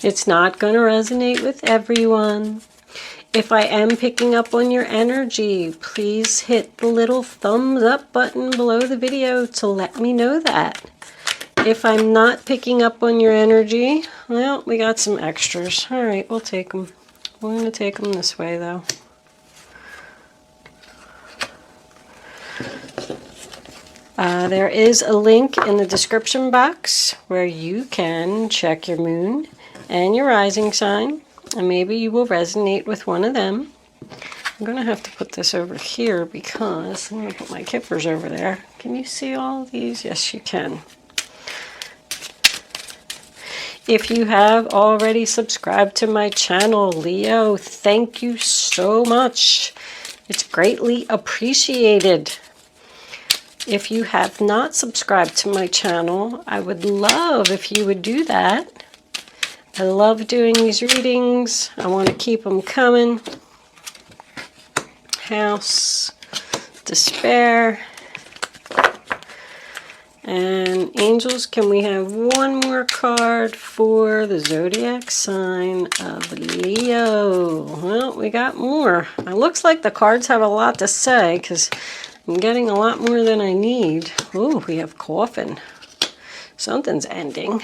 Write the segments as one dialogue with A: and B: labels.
A: It's not going to resonate with everyone. If I am picking up on your energy, please hit the little thumbs up button below the video to let me know that. If I'm not picking up on your energy, well, we got some extras. All right, we'll take them. We're going to take them this way, though. There is a link in the description box where you can check your moon and your rising sign, and maybe you will resonate with one of them. I'm going to have to put this over here because I'm going to put my kippers over there. Can you see all of these? Yes, you can. If you have already subscribed to my channel, Leo, thank you so much. It's greatly appreciated. If you have not subscribed to my channel, I would love if you would do that. I love doing these readings. I want to keep them coming. House, despair, and angels. Can we have one more card for the zodiac sign of Leo? Well, we got more. It looks like the cards have a lot to say because I'm getting a lot more than I need. Oh, we have coffin. Something's ending.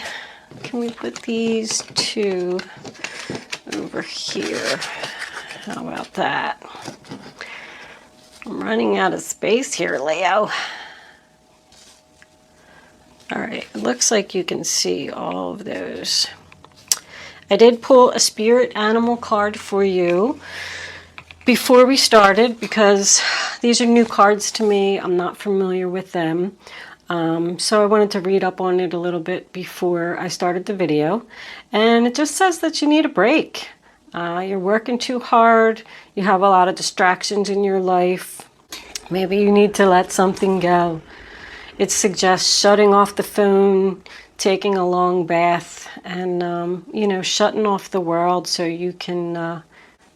A: Can we put these two over here? How about that? I'm running out of space here, Leo. All right, it looks like you can see all of those. I did pull a spirit animal card for you before we started because these are new cards to me. I'm not familiar with them. So I wanted to read up on it a little bit before I started the video. And it just says that you need a break. You're working too hard. You have a lot of distractions in your life. Maybe you need to let something go. It suggests shutting off the phone, taking a long bath, and, you know, shutting off the world so you can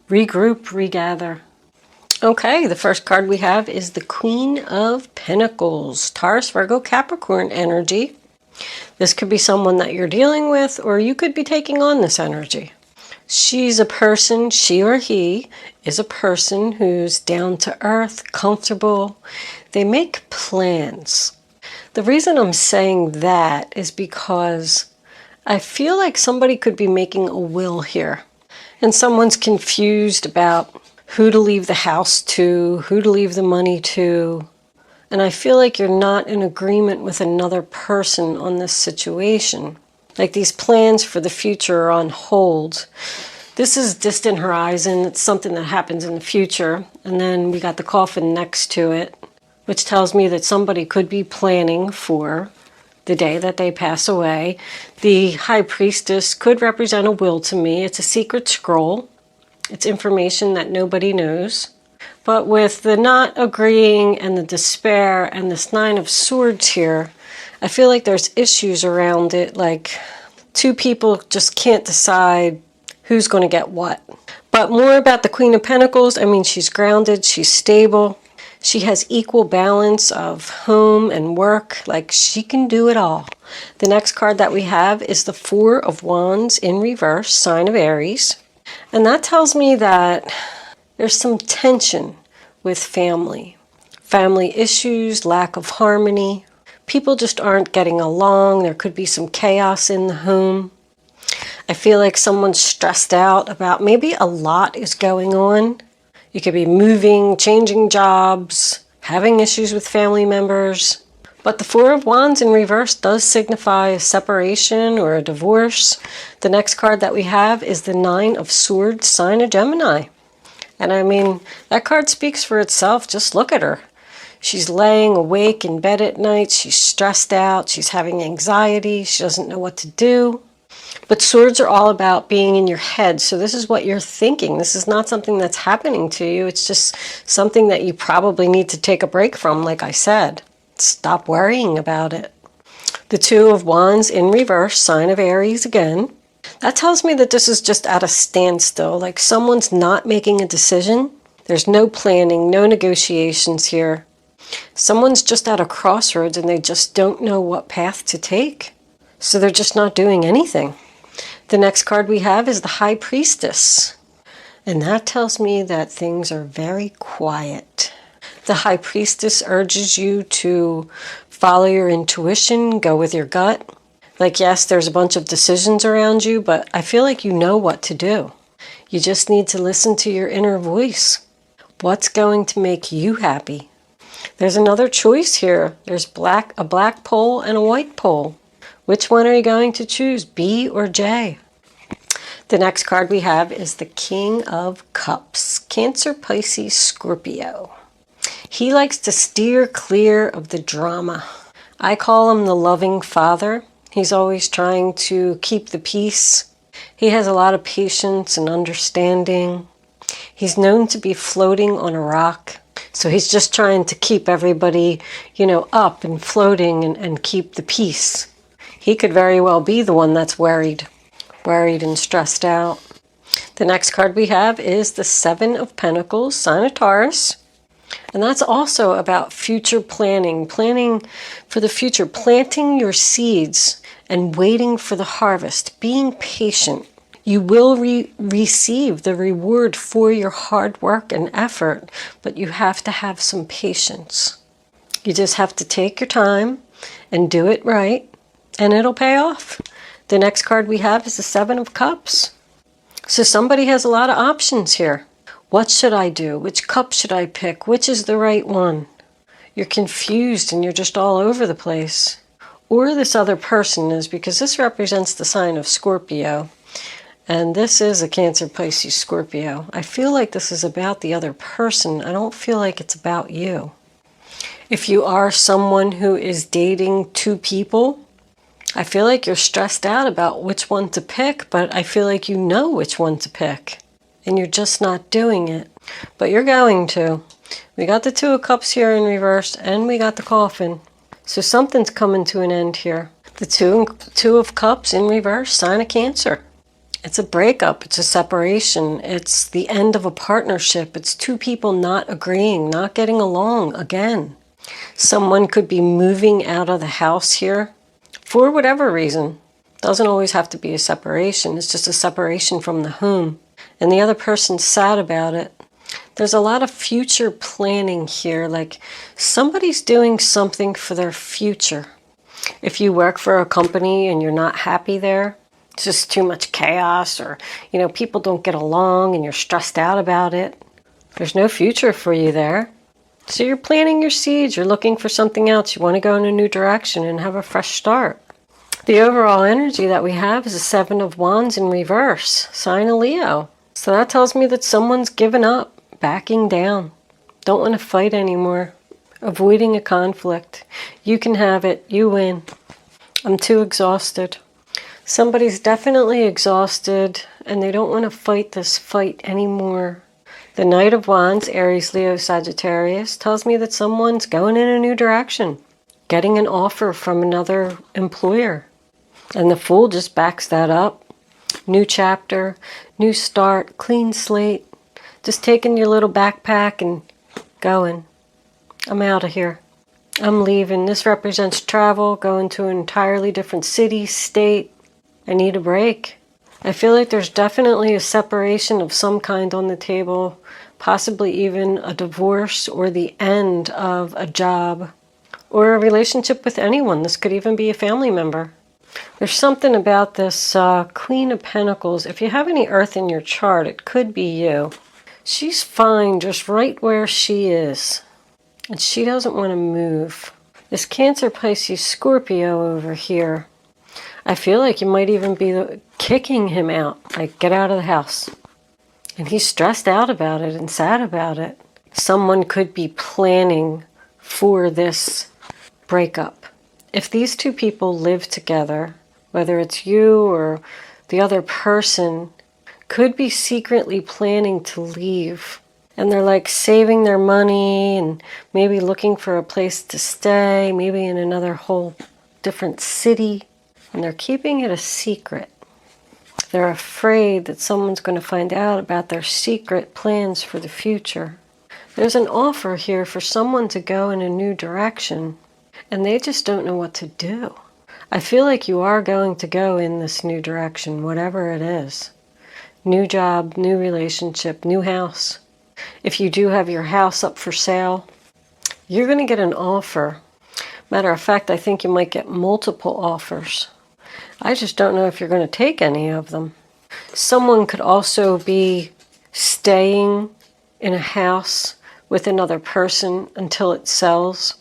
A: regroup, regather. Okay, the first card we have is the Queen of Pentacles, Taurus, Virgo, Capricorn energy. This could be someone that you're dealing with, or you could be taking on this energy. She's a person, she or he is a person who's down to earth, comfortable. They make plans. The reason I'm saying that is because I feel like somebody could be making a will here, and someone's confused about who to leave the house to, who to leave the money to. And I feel like you're not in agreement with another person on this situation. Like these plans for the future are on hold. This is distant horizon. It's something that happens in the future. And then we got the coffin next to it, which tells me that somebody could be planning for the day that they pass away. The High Priestess could represent a will to me. It's a secret scroll. It's information that nobody knows. But with the not agreeing and the despair and this Nine of Swords here, I feel like there's issues around it. Like two people just can't decide who's going to get what. But more about the Queen of Pentacles. I mean, she's grounded, she's stable. She has equal balance of home and work. Like she can do it all. The next card that we have is the Four of Wands in reverse, sign of Aries. And that tells me that there's some tension with family. Family issues, lack of harmony. People just aren't getting along. There could be some chaos in the home. I feel like someone's stressed out about maybe a lot is going on. You could be moving, changing jobs, having issues with family members. But the Four of Wands in reverse does signify a separation or a divorce. The next card that we have is the Nine of Swords, sign of Gemini. And I mean, that card speaks for itself. Just look at her. She's laying awake in bed at night. She's stressed out. She's having anxiety. She doesn't know what to do. But swords are all about being in your head. So this is what you're thinking. This is not something that's happening to you. It's just something that you probably need to take a break from, like I said. Stop worrying about it. The Two of Wands in reverse, sign of Aries again. That tells me that this is just at a standstill. Like someone's not making a decision. There's no planning, no negotiations here. Someone's just at a crossroads and they just don't know what path to take. So they're just not doing anything. The next card we have is the High Priestess. And that tells me that things are very quiet. The High Priestess urges you to follow your intuition, go with your gut. Like, yes, there's a bunch of decisions around you, but I feel like you know what to do. You just need to listen to your inner voice. What's going to make you happy? There's another choice here. There's a black pole and a white pole. Which one are you going to choose, B or J? The next card we have is the King of Cups, Cancer, Pisces, Scorpio. He likes to steer clear of the drama. I call him the loving father. He's always trying to keep the peace. He has a lot of patience and understanding. He's known to be floating on a rock. So he's just trying to keep everybody, up and floating and keep the peace. He could very well be the one that's worried and stressed out. The next card we have is the Seven of Pentacles, sign of Taurus. And that's also about future planning for the future, planting your seeds and waiting for the harvest, being patient. You will receive the reward for your hard work and effort, but you have to have some patience. You just have to take your time and do it right, and it'll pay off. The next card we have is the Seven of Cups. So somebody has a lot of options here. What should I do? Which cup should I pick? Which is the right one? You're confused and you're just all over the place. Or this other person is, because this represents the sign of Scorpio. And this is a Cancer, Pisces, Scorpio. I feel like this is about the other person. I don't feel like it's about you. If you are someone who is dating two people, I feel like you're stressed out about which one to pick, but I feel like you know which one to pick. And you're just not doing it. But you're going to. We got the Two of Cups here in reverse, and we got the Coffin. So something's coming to an end here. The Two of Cups in reverse, sign of Cancer. It's a breakup. It's a separation. It's the end of a partnership. It's two people not agreeing, not getting along again. Someone could be moving out of the house here for whatever reason. Doesn't always have to be a separation. It's just a separation from the home. And the other person's sad about it. There's a lot of future planning here. Like somebody's doing something for their future. If you work for a company and you're not happy there, it's just too much chaos, or, people don't get along and you're stressed out about it. There's no future for you there. So you're planting your seeds. You're looking for something else. You want to go in a new direction and have a fresh start. The overall energy that we have is a Seven of Wands in reverse, sign of Leo. So that tells me that someone's given up, backing down, don't want to fight anymore, avoiding a conflict. You can have it. You win. I'm too exhausted. Somebody's definitely exhausted and they don't want to fight this fight anymore. The Knight of Wands, Aries, Leo, Sagittarius, tells me that someone's going in a new direction, getting an offer from another employer. And the Fool just backs that up. New chapter, new start, clean slate. Just taking your little backpack and going. I'm out of here. I'm leaving. This represents travel, going to an entirely different city, state. I need a break. I feel like there's definitely a separation of some kind on the table, possibly even a divorce or the end of a job or a relationship with anyone. This could even be a family member. There's something about this Queen of Pentacles. If you have any earth in your chart, it could be you. She's fine just right where she is. And she doesn't want to move. This Cancer, Pisces, Scorpio over here, I feel like you might even be kicking him out. Like, get out of the house. And he's stressed out about it and sad about it. Someone could be planning for this breakup. If these two people live together, whether it's you or the other person, could be secretly planning to leave. And they're like saving their money and maybe looking for a place to stay, maybe in another whole different city. And they're keeping it a secret. They're afraid that someone's going to find out about their secret plans for the future. There's an offer here for someone to go in a new direction, and they just don't know what to do. I feel like you are going to go in this new direction, whatever it is. New job, new relationship, new house. If you do have your house up for sale, you're going to get an offer. Matter of fact, I think you might get multiple offers. I just don't know if you're going to take any of them. Someone could also be staying in a house with another person until it sells,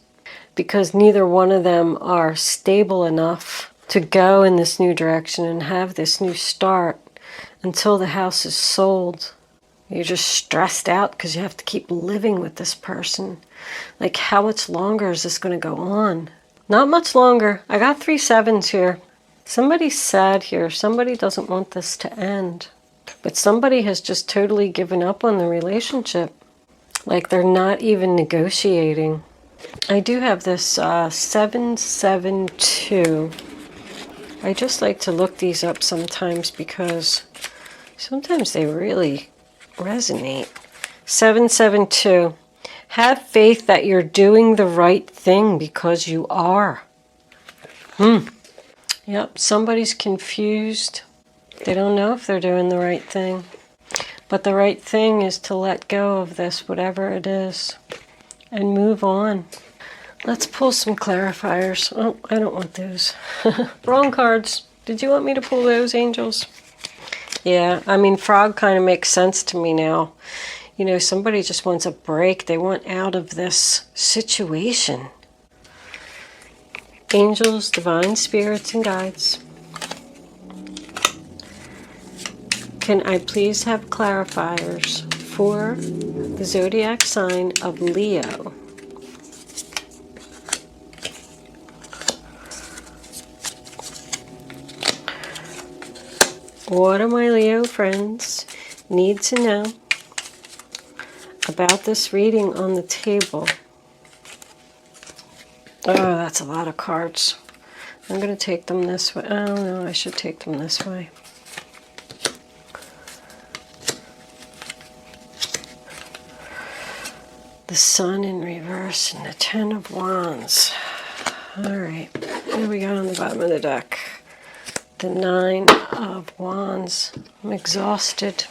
A: because neither one of them are stable enough to go in this new direction and have this new start until the house is sold. You're just stressed out because you have to keep living with this person. Like, how much longer is this going to go on? Not much longer. I got 3 sevens here. Somebody's sad here. Somebody doesn't want this to end. But somebody has just totally given up on the relationship. Like, they're not even negotiating. I do have this 772. I just like to look these up sometimes because sometimes they really resonate. 772. Have faith that you're doing the right thing because you are. Yep, somebody's confused. They don't know if they're doing the right thing. But the right thing is to let go of this, whatever it is, and move on. Let's pull some clarifiers. Oh, I don't want those. Wrong cards. Did you want me to pull those, angels? Yeah, I mean, frog kind of makes sense to me now. You know, somebody just wants a break. They want out of this situation. Angels, divine spirits, and guides. Can I please have clarifiers for the zodiac sign of Leo? What do my Leo friends need to know about this reading on the table? Oh, that's a lot of cards. I'm going to take them this way. Oh, no, I should take them this way. The Sun in reverse and the 10 of Wands. All right, what do we got on the bottom of the deck? The 9 of Wands. I'm exhausted.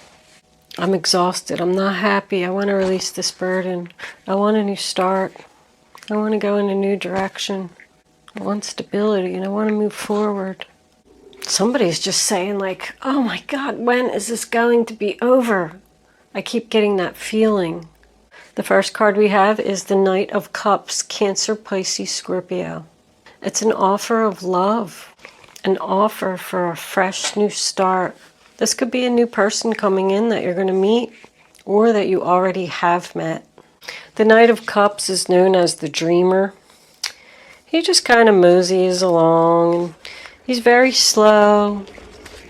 A: I'm exhausted. I'm not happy. I want to release this burden. I want a new start. I want to go in a new direction. I want stability and I want to move forward. Somebody's just saying like, oh my God, when is this going to be over? I keep getting that feeling. The first card we have is the Knight of Cups, Cancer, Pisces, Scorpio. It's an offer of love, an offer for a fresh new start. This could be a new person coming in that you're going to meet or that you already have met. The Knight of Cups is known as the dreamer. He just kind of moseys along. He's very slow,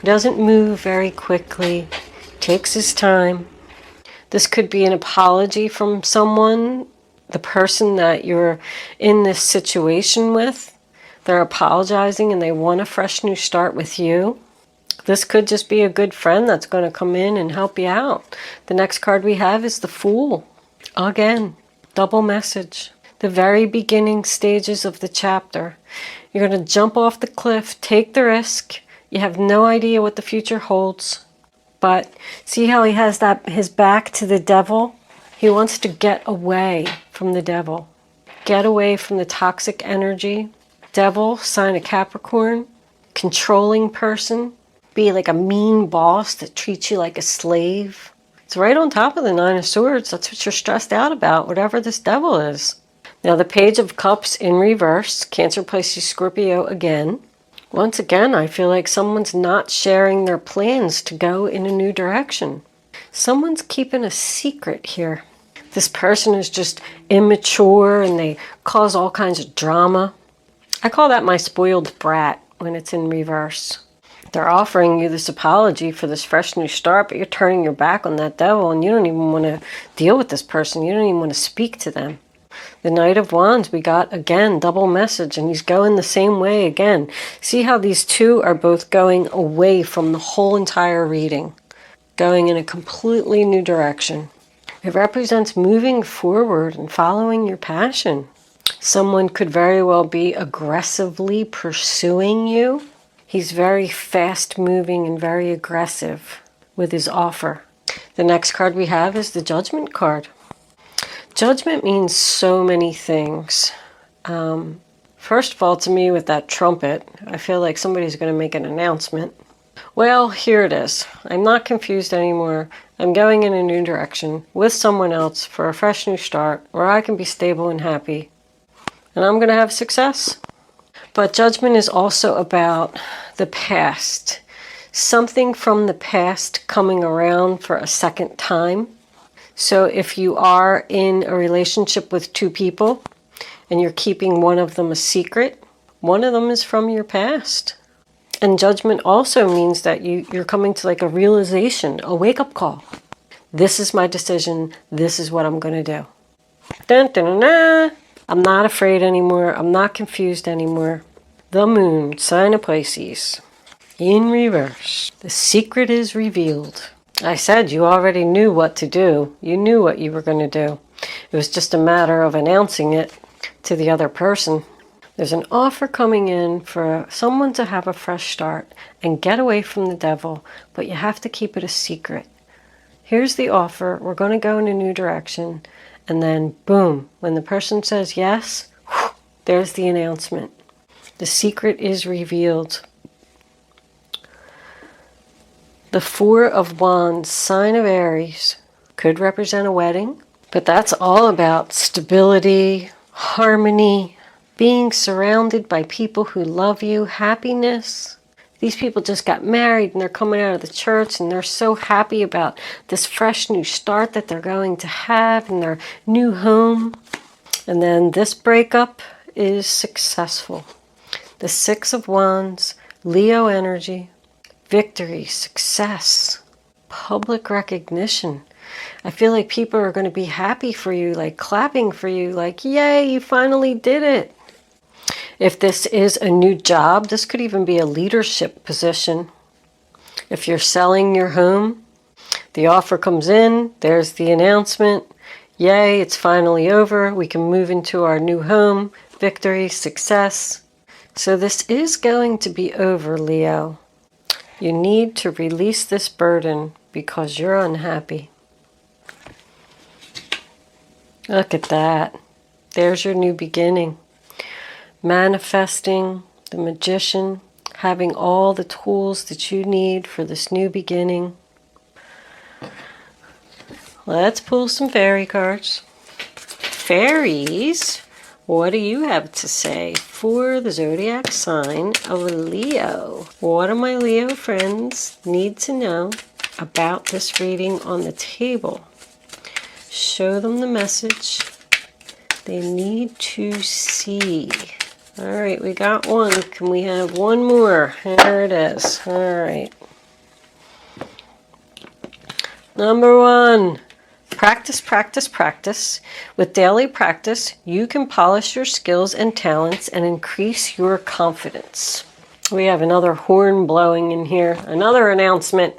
A: doesn't move very quickly, takes his time. This could be an apology from someone, the person that you're in this situation with. They're apologizing and they want a fresh new start with you. This could just be a good friend that's going to come in and help you out. The next card we have is the Fool. Again, double message. The very beginning stages of the chapter. You're going to jump off the cliff, take the risk. You have no idea what the future holds. But see how he has his back to the devil? He wants to get away from the devil. Get away from the toxic energy. Devil, sign of Capricorn. Controlling person. Be like a mean boss that treats you like a slave. It's right on top of the 9 of Swords. That's what you're stressed out about, whatever this devil is. Now the Page of Cups in reverse, Cancer, Pisces, Scorpio again. Once again, I feel like someone's not sharing their plans to go in a new direction. Someone's keeping a secret here. This person is just immature and they cause all kinds of drama. I call that my spoiled brat when it's in reverse. They're offering you this apology for this fresh new start, but you're turning your back on that devil and you don't even want to deal with this person. You don't even want to speak to them. The Knight of Wands, we got again, double message, and he's going the same way again. See how these two are both going away from the whole entire reading, going in a completely new direction. It represents moving forward and following your passion. Someone could very well be aggressively pursuing you. He's very fast moving and very aggressive with his offer. The next card we have is the Judgment card. Judgment means so many things. First of all, to me, with that trumpet, I feel like somebody's going to make an announcement. Well, here it is. I'm not confused anymore. I'm going in a new direction with someone else for a fresh new start where I can be stable and happy. And I'm going to have success. But Judgment is also about the past. Something from the past coming around for a second time. So if you are in a relationship with two people, and you're keeping one of them a secret, one of them is from your past. And Judgment also means that you're coming to like a realization, a wake-up call. This is my decision. This is what I'm going to do. Dun, dun, dun, dun. I'm not afraid anymore. I'm not confused anymore. The Moon, sign of Pisces, in reverse. The secret is revealed. I said you already knew what to do. You knew what you were going to do. It was just a matter of announcing it to the other person. There's an offer coming in for someone to have a fresh start and get away from the devil, but you have to keep it a secret. Here's the offer. We're going to go in a new direction. And then, boom, when the person says yes, whew, there's the announcement. The secret is revealed. The Four of Wands, sign of Aries, could represent a wedding, but that's all about stability, harmony, being surrounded by people who love you, happiness. These people just got married and they're coming out of the church and they're so happy about this fresh new start that they're going to have in their new home. And then this breakup is successful. The Six of Wands, Leo energy, victory, success, public recognition. I feel like people are going to be happy for you, like clapping for you, like, yay, you finally did it. If this is a new job, this could even be a leadership position. If you're selling your home, the offer comes in, there's the announcement, yay, it's finally over, we can move into our new home, victory, success. So this is going to be over, Leo. You need to release this burden because you're unhappy. Look at that. There's your new beginning. Manifesting, the Magician, having all the tools that you need for this new beginning. Let's pull some fairy cards. Fairies, what do you have to say for the zodiac sign of Leo? What do my Leo friends need to know about this reading on the table? Show them the message they need to see. All right, we got one. Can we have one more? Here it is. All right. Number one, practice, practice, practice. With daily practice, you can polish your skills and talents and increase your confidence. We have another horn blowing in here, another announcement.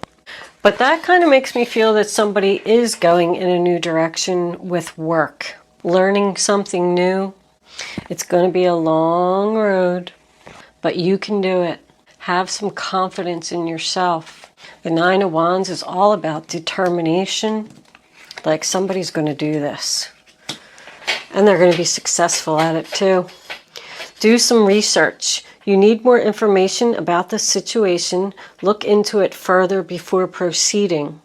A: But that kind of makes me feel that somebody is going in a new direction with work, learning something new. It's going to be a long road, but you can do it. Have some confidence in yourself. The Nine of Wands is all about determination. Like somebody's going to do this. And they're going to be successful at it too. Do some research. You need more information about the situation. Look into it further before proceeding.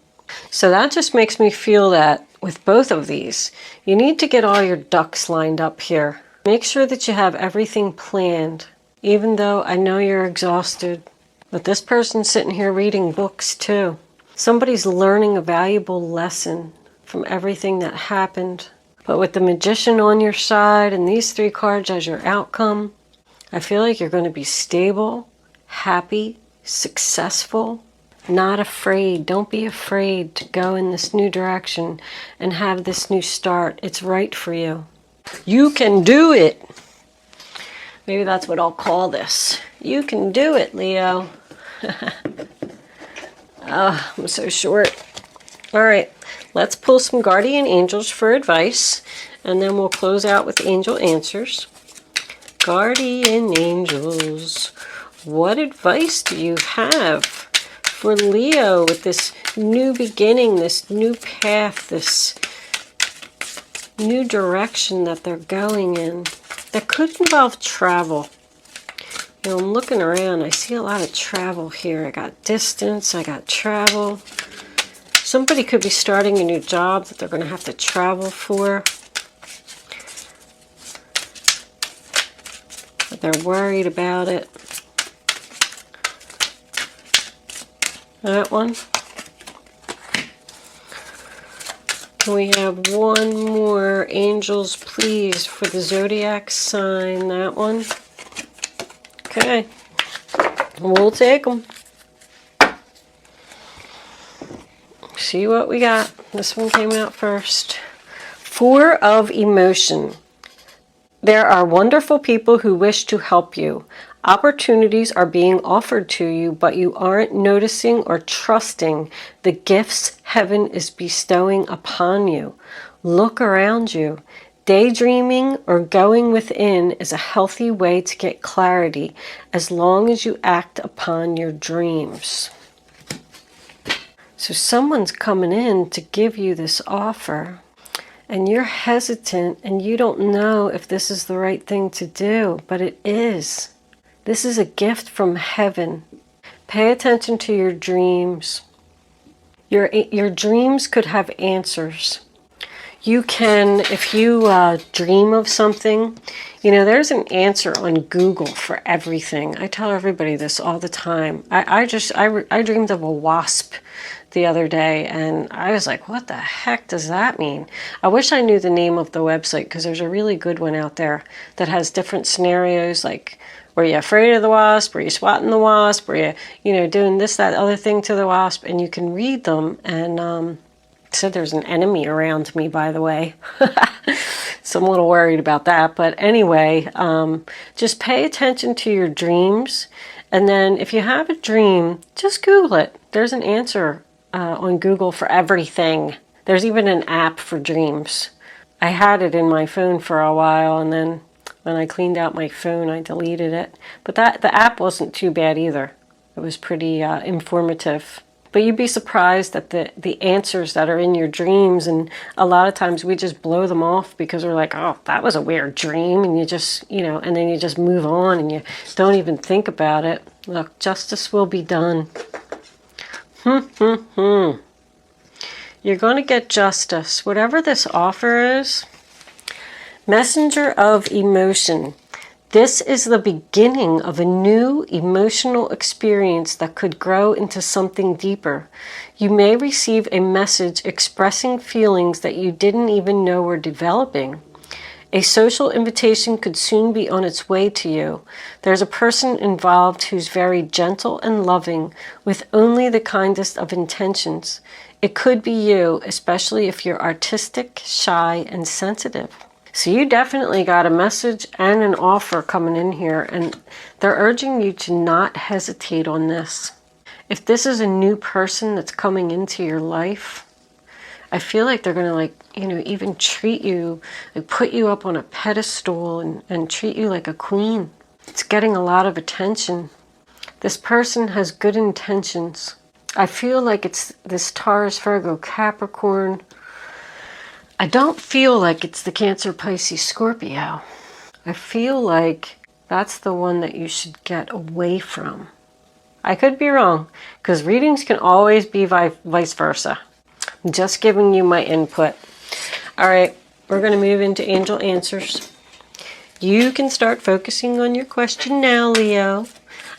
A: So that just makes me feel that with both of these, you need to get all your ducks lined up here. Make sure that you have everything planned, even though I know you're exhausted. But this person's sitting here reading books too. Somebody's learning a valuable lesson from everything that happened. But with the Magician on your side and these three cards as your outcome, I feel like you're going to be stable, happy, successful, not afraid. Don't be afraid to go in this new direction and have this new start. It's right for you. You can do it. Maybe that's what I'll call this. You can do it, Leo. Oh, I'm so short. All right. Let's pull some guardian angels for advice, and then we'll close out with angel answers. Guardian angels, what advice do you have for Leo with this new beginning, this new path, this new direction that they're going in that could involve travel? You know, I'm looking around, I see a lot of travel here. I got distance, I got travel. Somebody could be starting a new job that they're going to have to travel for. But they're worried about it. That one. Can we have one more, angels, please, for the zodiac sign? That one. Okay. We'll take them. See what we got. This one came out first. Four of emotion. There are wonderful people who wish to help you. Opportunities are being offered to you, but you aren't noticing or trusting the gifts heaven is bestowing upon you. Look around you. Daydreaming or going within is a healthy way to get clarity as long as you act upon your dreams. So someone's coming in to give you this offer, and you're hesitant and you don't know if this is the right thing to do, but it is. This is a gift from heaven. Pay attention to your dreams. Your dreams could have answers. You can, if you dream of something, you know, there's an answer on Google for everything. I tell everybody this all the time. I dreamed of a wasp the other day, and I was like, what the heck does that mean? I wish I knew the name of the website, because there's a really good one out there that has different scenarios, like, were you afraid of the wasp? Were you swatting the wasp? Were you know, doing this, that, other thing to the wasp? And you can read them, and said there's an enemy around me, by the way. So I'm a little worried about that. But anyway, just pay attention to your dreams. And then if you have a dream, just Google it. There's an answer on Google for everything. There's even an app for dreams. I had it in my phone for a while, and then when I cleaned out my phone, I deleted it. But the app wasn't too bad either. It was pretty informative. But you'd be surprised at the answers that are in your dreams, and a lot of times we just blow them off because we're like, oh, that was a weird dream, and you just, you know, and then you just move on and you don't even think about it. Look, justice will be done. You're going to get justice. Whatever this offer is, messenger of emotion. This is the beginning of a new emotional experience that could grow into something deeper. You may receive a message expressing feelings that you didn't even know were developing. A social invitation could soon be on its way to you. There's a person involved who's very gentle and loving, with only the kindest of intentions. It could be you, especially if you're artistic, shy, and sensitive. So you definitely got a message and an offer coming in here, and they're urging you to not hesitate on this. If this is a new person that's coming into your life, I feel like they're going to, like, you know, even treat you, like put you up on a pedestal and treat you like a queen. It's getting a lot of attention. This person has good intentions. I feel like it's this Taurus, Virgo, Capricorn. I don't feel like it's the Cancer, Pisces, Scorpio. I feel like that's the one that you should get away from. I could be wrong, because readings can always be vice versa. I'm just giving you my input. All right, we're going to move into angel answers. You can start focusing on your question now, Leo.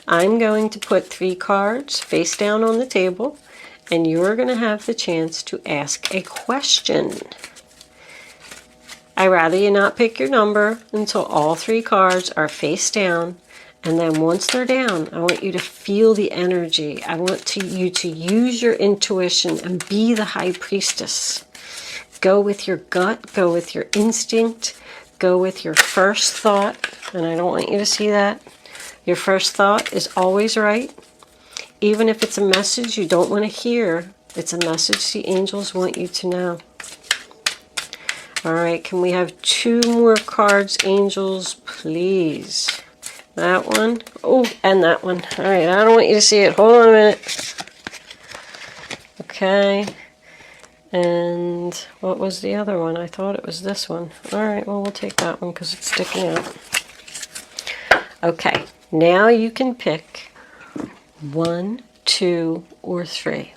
A: I'm going to put 3 cards face down on the table, and you're going to have the chance to ask a question. I'd rather you not pick your number until all 3 cards are face down. And then once they're down, I want you to feel the energy. I want you to use your intuition and be the high priestess. Go with your gut, go with your instinct, go with your first thought. And I don't want you to see that. Your first thought is always right. Even if it's a message you don't want to hear, It's a message the angels want you to know. All right, can we have 2 more cards, angels, please? That one. Oh, and that one. All right, I don't want you to see it. Hold on a minute. Okay. And what was the other one? I thought it was this one. All right, well, we'll take that one because it's sticking out. Okay, now you can pick 1, 2, or 3.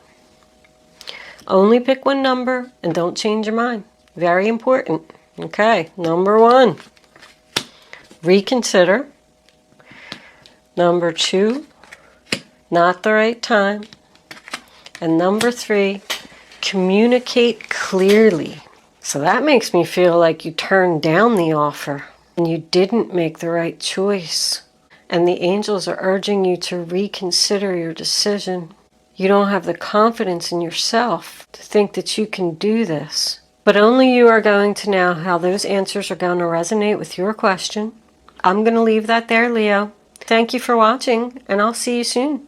A: Only pick one number and don't change your mind. Very important. Okay, number 1, reconsider. Number 2, not the right time. And number 3, communicate clearly. So that makes me feel like you turned down the offer and you didn't make the right choice. And the angels are urging you to reconsider your decision. You don't have the confidence in yourself to think that you can do this. But only you are going to know how those answers are going to resonate with your question. I'm going to leave that there, Leo. Thank you for watching, and I'll see you soon.